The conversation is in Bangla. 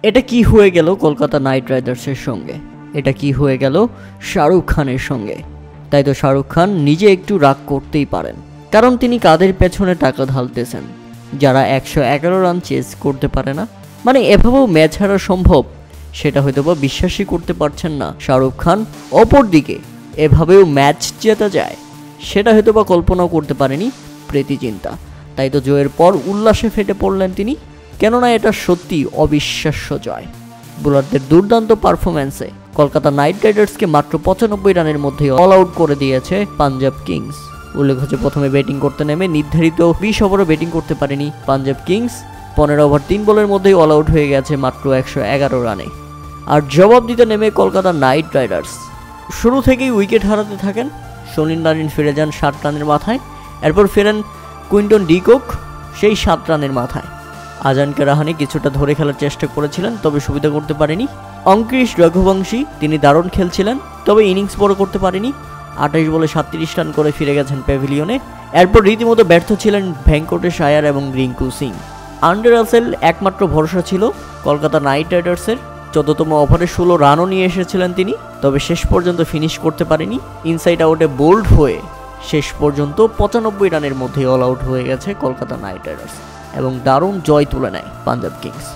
এটা কি হয়ে গেল কলকাতা নাইট রাইডার্সের সঙ্গে, এটা কি হয়ে গেল শাহরুখ খানের সঙ্গে? তাই তো শাহরুখ খান নিজে একটু রাগ করতেই পারেন, কারণ তিনি কাদের পেছনে টাকা ঢালতেছেন যারা 111 রান চেস করতে পারে না। মানে এভাবেও ম্যাচ হারা সম্ভব, সেটা হয়তো বা বিশ্বাসই করতে পারছেন না শাহরুখ খান। অপরদিকে এভাবেও ম্যাচ জেতা যায়, সেটা হয়তো বা কল্পনাও করতে পারেনি প্রীতি জিন্তা। তাই তো জয়ের পর উল্লাসে ফেটে পড়লেন তিনি, কেননা এটা সত্যি অবিশ্বাস্য জয়। বোলারদের দুর্দান্ত পারফরম্যান্সে কলকাতা নাইট রাইডার্সকে মাত্র 95 রানের মধ্যে অল আউট করে দিয়েছে পাঞ্জাব কিংস। উল্লেখ হচ্ছে প্রথমে ব্যাটিং করতে নেমে নির্ধারিত 20 ওভারও ব্যাটিং করতে পারেনি পাঞ্জাব কিংস। 15 ওভার 3 বলের মধ্যেই অল আউট হয়ে গেছে মাত্র 111 রানে। আর জবাব দিতে নেমে কলকাতা নাইট রাইডার্স শুরু থেকেই উইকেট হারাতে থাকেন। সলিন লারিন ফিরে যান 7 রানের মাথায়, এরপর ফেরেন কুইন্টন ডিকক সেই 7 রানের মাথায়। আজানকে রাহানে কিছুটা ধরে খেলার চেষ্টা করেছিলেন, তবে সুবিধা করতে পারেনি। অঙ্কৃশ রঘুবংশী তিনি দারুণ খেলছিলেন, তবে ইনিংস বড় করতে পারেনি। 28 বলে 37 রান করে ফিরে গেছেন প্যাভিলিয়নে। এরপর রীতিমতো ব্যর্থ ছিলেন ভেঙ্কটেশ আয়ার এবং রিঙ্কু সিং। আন্ডে রাসেল একমাত্র ভরসা ছিল কলকাতা নাইট রাইডার্সের। 14তম ওভারে 16 রানও নিয়ে এসেছিলেন তিনি, তবে শেষ পর্যন্ত ফিনিশ করতে পারেনি। ইনসাইড আউটে বোল্ড হয়ে শেষ পর্যন্ত 95 রানের মধ্যে অল আউট হয়ে গেছে কলকাতা নাইট রাইডার্স এবং দারুণ জয় তুলে নেয় পাঞ্জাব কিংস।